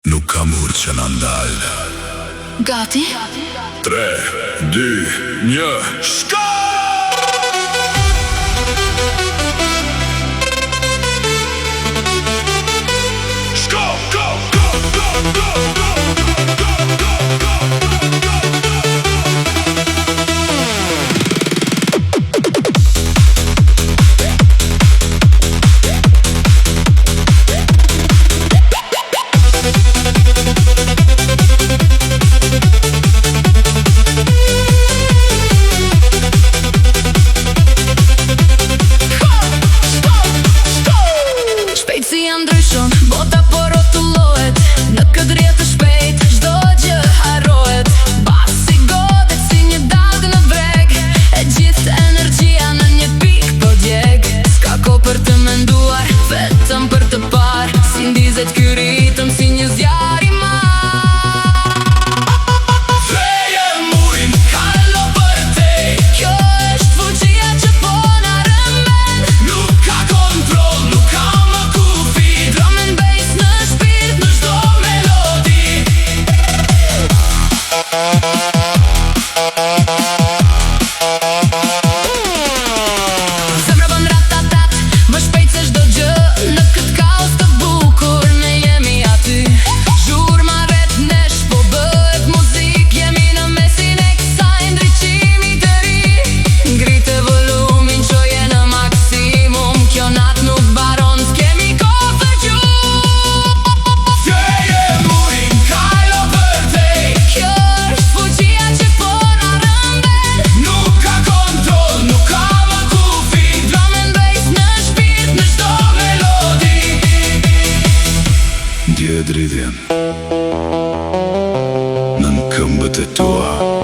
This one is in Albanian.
Nuk ka mur që na ndal. Gati? 3, 2, 1, shko! Shko, go, go, go, go, go, go, go, go, go, bota po rrotullohet në këtë rrjetë shpejt, çdo gjë harrohet. Basi godet si një dallgë në breg, e gjithë energjia në një pikë po djeg. S'ka kohë për të menduar, vetëm për të parë, si ndizet ky ritëm si një zjarr i madh. Threje murin, kallo për te. Kjo është fuqia që po na rëmben. Nuk ka kontroll, nuk ka më kufi. Drum and bass në shpirt, në çdo melodi. Zemra bën ratatat, më shpejt se çdo gjë. Në këtë kaos të bukur ne jemi aty. Zhurma rreth nesh po bëhet muzik. Jemi në mesin e kësaj ndriçimi të ri. Ngrite volumin, çoje në maksimum. Kjo nat nuk baron, s'kemi kohë për gjuhë. Threje murin, kallo për te. Kjo është fuqia që po na rëmben. Nuk ka kontroll, nuk ka më kufi. Drum and bass në shpirt, në çdo melodi. Ndje dridhjen nën këmbët e tua.